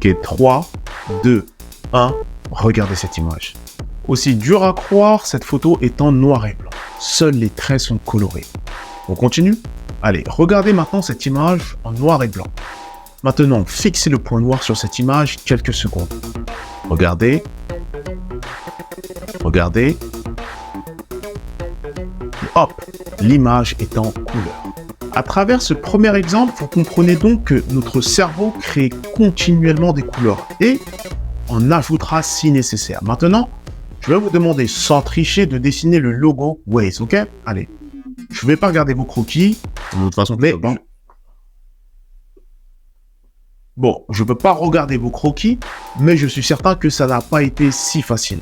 Ok, 3, 2, 1, regardez cette image. Aussi dur à croire, cette photo est en noir et blanc. Seuls les traits sont colorés. On continue? Allez, regardez maintenant cette image en noir et blanc. Maintenant, fixez le point noir sur cette image quelques secondes. Regardez. Regardez. Et hop, l'image est en couleur. À travers ce premier exemple, vous comprenez donc que notre cerveau crée continuellement des couleurs et en ajoutera si nécessaire. Maintenant, je vais vous demander, sans tricher, de dessiner le logo Waze, ok? Allez, je ne vais pas regarder vos croquis. De toute façon, mais bon, je ne peux pas regarder vos croquis, mais je suis certain que ça n'a pas été si facile.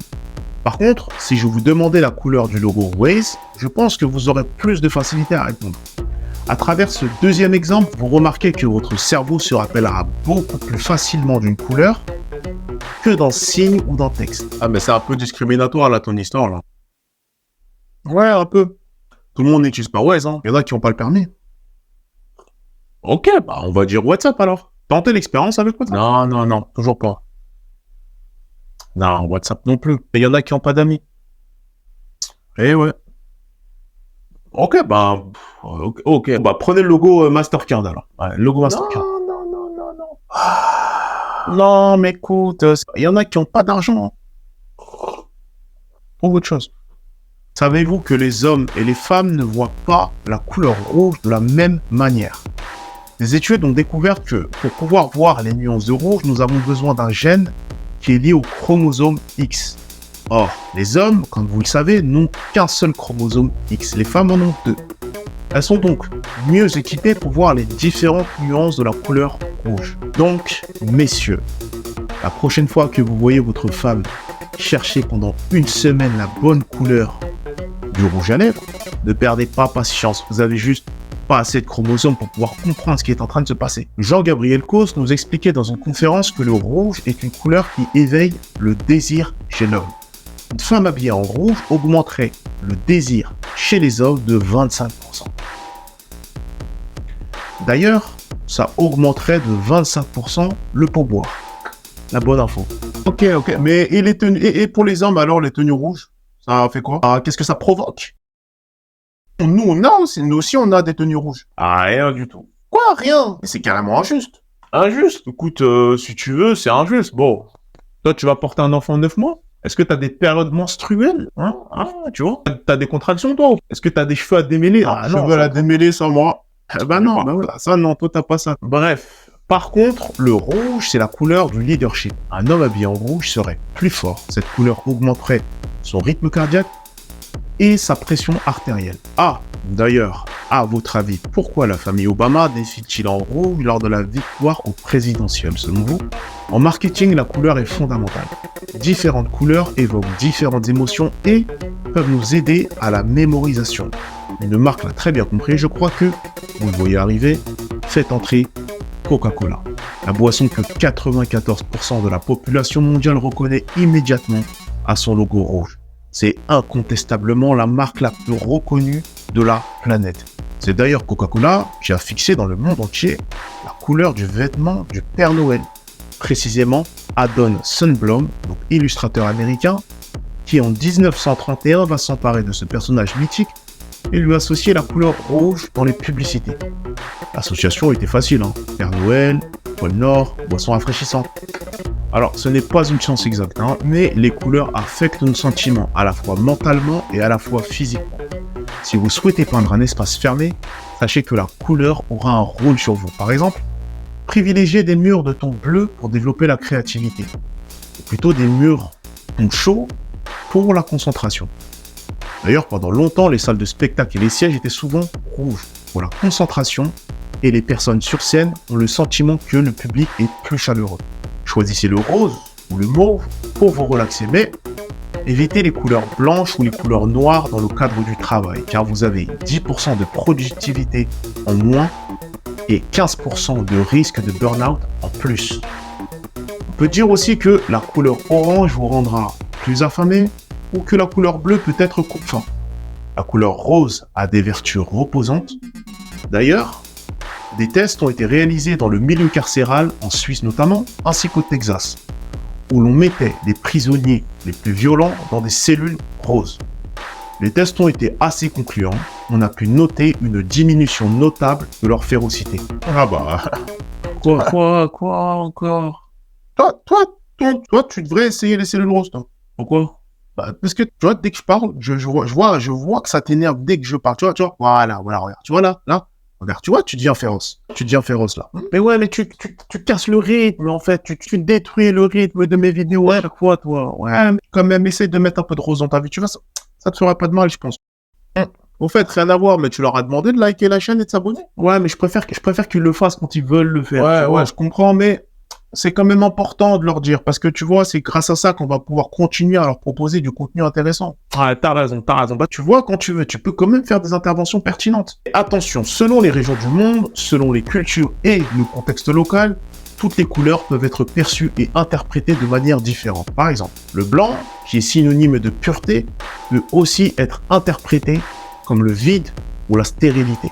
Par contre, si je vous demandais la couleur du logo Waze, je pense que vous aurez plus de facilité à répondre. À travers ce deuxième exemple, vous remarquez que votre cerveau se rappellera beaucoup plus facilement d'une couleur que dans signe ou dans texte. Ah, mais c'est un peu discriminatoire, là, ton histoire, là. Ouais, un peu. Tout le monde n'utilise pas Waze, hein. Il y en a qui n'ont pas le permis. Ok, bah, on va dire WhatsApp, alors. Tentez l'expérience avec WhatsApp. Non, toujours pas. Non, WhatsApp non plus. Et il y en a qui n'ont pas d'amis. Eh ouais. Ok, bah, Prenez le logo Mastercard, alors. Ouais, le logo Mastercard. Non. Non, mais écoute, il y en a qui n'ont pas d'argent. Hein. Pour autre chose. Savez-vous que les hommes et les femmes ne voient pas la couleur rouge de la même manière? Des études ont découvert que pour pouvoir voir les nuances de rouge, nous avons besoin d'un gène qui est lié au chromosome X. Or, les hommes, comme vous le savez, n'ont qu'un seul chromosome X. Les femmes en ont 2. Elles sont donc mieux équipées pour voir les différentes nuances de la couleur rouge. Donc, messieurs, la prochaine fois que vous voyez votre femme chercher pendant une semaine la bonne couleur du rouge à lèvres, ne perdez pas patience. Vous avez juste pas assez de chromosomes pour pouvoir comprendre ce qui est en train de se passer. Jean-Gabriel Causse nous expliquait dans une conférence que le rouge est une couleur qui éveille le désir chez l'homme. Une femme habillée en rouge augmenterait le désir chez les hommes de 25%. D'ailleurs, ça augmenterait de 25% le pourboire. La bonne info. Ok. Mais et les tenues, et pour les hommes, alors, les tenues rouges, ça fait quoi? Ah, qu'est-ce que ça provoque? Nous aussi, on a des tenues rouges. Ah, rien du tout. Quoi, rien? Mais c'est carrément injuste. Injuste? Écoute, si tu veux, c'est injuste. Bon, toi, tu vas porter un enfant de 9 mois? Est-ce que t'as des périodes menstruelles? Tu vois? T'as des contractions, toi? Est-ce que t'as des cheveux à démêler? Ah non, cheveux à démêler, ça, moi. Non, voilà, ça, non, toi, t'as pas ça. Bref. Par contre, le rouge, c'est la couleur du leadership. Un homme habillé en rouge serait plus fort. Cette couleur augmenterait son rythme cardiaque et sa pression artérielle. Ah, d'ailleurs, à votre avis, pourquoi la famille Obama défile-t-il en rouge lors de la victoire au présidentiel, selon vous? En marketing, la couleur est fondamentale. Différentes couleurs évoquent différentes émotions et peuvent nous aider à la mémorisation. Une marque l'a très bien compris, je crois que, vous le voyez arriver, faites entrer Coca-Cola. La boisson que 94% de la population mondiale reconnaît immédiatement à son logo rouge. C'est incontestablement la marque la plus reconnue de la planète. C'est d'ailleurs Coca-Cola qui a fixé dans le monde entier la couleur du vêtement du Père Noël. Précisément, Adon Sundblom, donc illustrateur américain, qui en 1931 va s'emparer de ce personnage mythique et lui associer la couleur rouge dans les publicités. L'association était facile, hein. Père Noël, pôle Nord, boisson rafraîchissante. Alors, ce n'est pas une science exacte, hein, mais les couleurs affectent nos sentiments, à la fois mentalement et à la fois physiquement. Si vous souhaitez peindre un espace fermé, sachez que la couleur aura un rôle sur vous. Par exemple, privilégiez des murs de ton bleu pour développer la créativité, ou plutôt des murs ton chaud pour la concentration. D'ailleurs, pendant longtemps, les salles de spectacle et les sièges étaient souvent rouges pour la concentration et les personnes sur scène ont le sentiment que le public est plus chaleureux. Choisissez le rose ou le mauve pour vous relaxer, mais évitez les couleurs blanches ou les couleurs noires dans le cadre du travail, car vous avez 10% de productivité en moins et 15% de risque de burn-out en plus. On peut dire aussi que la couleur orange vous rendra plus affamé ou que la couleur bleue peut être coupe-faim. La couleur rose a des vertus reposantes. D'ailleurs, Des tests ont été réalisés dans le milieu carcéral, en Suisse notamment, ainsi qu'au Texas, où l'on mettait les prisonniers les plus violents dans des cellules roses. Les tests ont été assez concluants. On a pu noter une diminution notable de leur férocité. Ah bah... Quoi encore? Toi, tu devrais essayer les cellules roses, toi. Pourquoi? Bah, parce que, tu vois, dès que je parle, je vois que ça t'énerve dès que je parle. Tu vois, voilà, regarde. Tu vois, là, regarde, tu vois, tu deviens féroce. Tu deviens féroce, là. Mais ouais, mais tu casses le rythme, en fait. Tu détruis le rythme de mes vidéos à chaque fois, toi. Ouais, mais quand même, essaye de mettre un peu de rose dans ta vie. Tu vois, ça te fera pas de mal, je pense. Au fait, rien à voir, mais tu leur as demandé de liker la chaîne et de s'abonner. Ouais, mais je préfère qu'ils le fassent quand ils veulent le faire. Ouais, je comprends, mais c'est quand même important de leur dire, parce que tu vois, c'est grâce à ça qu'on va pouvoir continuer à leur proposer du contenu intéressant. Ouais, t'as raison. Bah, tu vois, quand tu veux, tu peux quand même faire des interventions pertinentes. Et attention, selon les régions du monde, selon les cultures et le contexte local, toutes les couleurs peuvent être perçues et interprétées de manière différente. Par exemple, le blanc, qui est synonyme de pureté, peut aussi être interprété comme le vide ou la stérilité.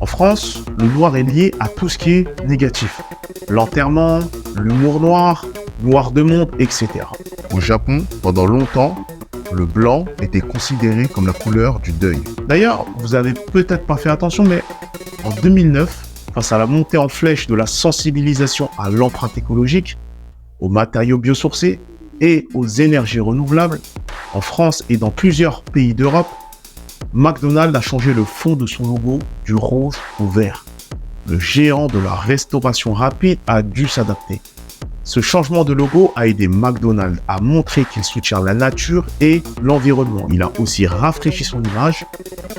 En France, le noir est lié à tout ce qui est négatif. L'enterrement, l'humour noir, noir de monde, etc. Au Japon, pendant longtemps, le blanc était considéré comme la couleur du deuil. D'ailleurs, vous avez peut-être pas fait attention, mais en 2009, face à la montée en flèche de la sensibilisation à l'empreinte écologique, aux matériaux biosourcés et aux énergies renouvelables, en France et dans plusieurs pays d'Europe, McDonald's a changé le fond de son logo du rouge au vert. Le géant de la restauration rapide a dû s'adapter. Ce changement de logo a aidé McDonald's à montrer qu'il soutient la nature et l'environnement. Il a aussi rafraîchi son image,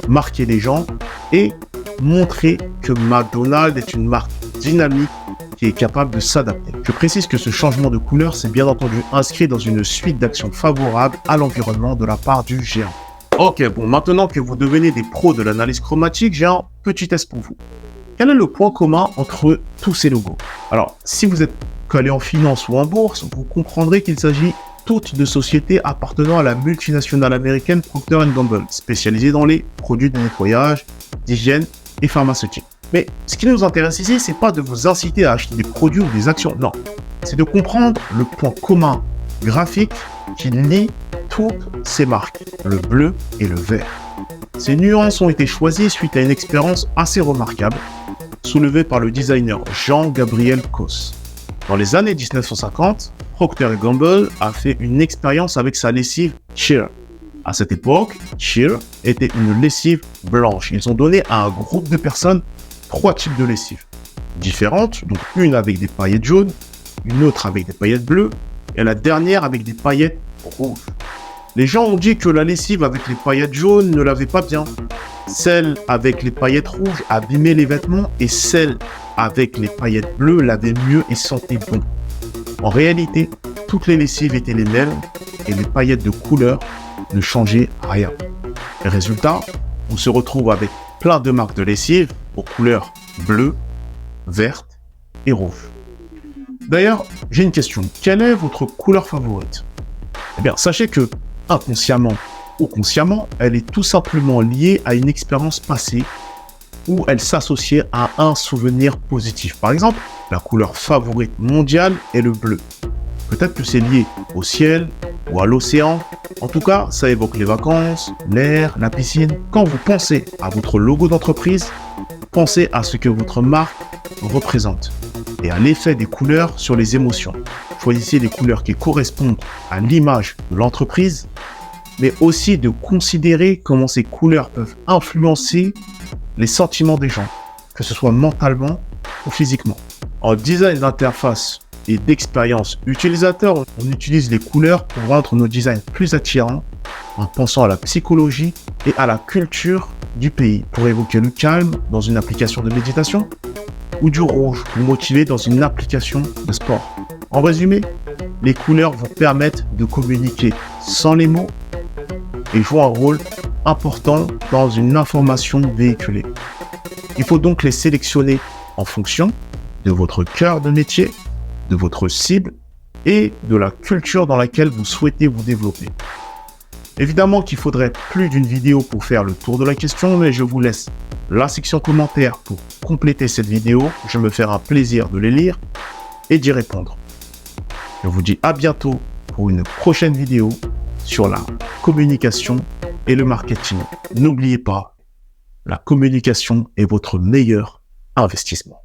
marqué les gens et montré que McDonald's est une marque dynamique qui est capable de s'adapter. Je précise que ce changement de couleur s'est bien entendu inscrit dans une suite d'actions favorables à l'environnement de la part du géant. Ok, bon, maintenant que vous devenez des pros de l'analyse chromatique, j'ai un petit test pour vous. Quel est le point commun entre tous ces logos? Alors, si vous êtes calé en finance ou en bourse, vous comprendrez qu'il s'agit toutes de sociétés appartenant à la multinationale américaine Procter & Gamble, spécialisée dans les produits de nettoyage, d'hygiène et pharmaceutique. Mais ce qui nous intéresse ici, c'est pas de vous inciter à acheter des produits ou des actions, non. C'est de comprendre le point commun graphique qui lie toutes ces marques, le bleu et le vert. Ces nuances ont été choisies suite à une expérience assez remarquable, soulevée par le designer Jean-Gabriel Cos. Dans les années 1950, Procter & Gamble a fait une expérience avec sa lessive Cheer. À cette époque, Cheer était une lessive blanche. Ils ont donné à un groupe de personnes 3 types de lessives différentes, donc une avec des paillettes jaunes, une autre avec des paillettes bleues, et la dernière avec des paillettes rouges. Les gens ont dit que la lessive avec les paillettes jaunes ne l'avait pas bien. Celle avec les paillettes rouges abîmait les vêtements et celle avec les paillettes bleues l'avait mieux et sentait bon. En réalité, toutes les lessives étaient les mêmes et les paillettes de couleur ne changeaient rien. Et résultat, on se retrouve avec plein de marques de lessive aux couleurs bleues, vertes et rouges. D'ailleurs, j'ai une question. Quelle est votre couleur favorite? Eh bien, sachez que, inconsciemment ou consciemment, elle est tout simplement liée à une expérience passée où elle s'associait à un souvenir positif. Par exemple, la couleur favorite mondiale est le bleu. Peut-être que c'est lié au ciel ou à l'océan. En tout cas, ça évoque les vacances, l'air, la piscine. Quand vous pensez à votre logo d'entreprise, pensez à ce que votre marque représente et à l'effet des couleurs sur les émotions. Choisissez des couleurs qui correspondent à l'image de l'entreprise, mais aussi de considérer comment ces couleurs peuvent influencer les sentiments des gens, que ce soit mentalement ou physiquement. En design d'interface et d'expérience utilisateur, on utilise les couleurs pour rendre nos designs plus attirants en pensant à la psychologie et à la culture du pays, pour évoquer le calme dans une application de méditation ou du rouge pour motiver dans une application de sport. En résumé, les couleurs vous permettent de communiquer sans les mots et jouent un rôle important dans une information véhiculée. Il faut donc les sélectionner en fonction de votre cœur de métier, de votre cible et de la culture dans laquelle vous souhaitez vous développer. Évidemment qu'il faudrait plus d'une vidéo pour faire le tour de la question, mais je vous laisse la section commentaires pour compléter cette vidéo. Je me ferai un plaisir de les lire et d'y répondre. Je vous dis à bientôt pour une prochaine vidéo sur la communication et le marketing. N'oubliez pas, la communication est votre meilleur investissement.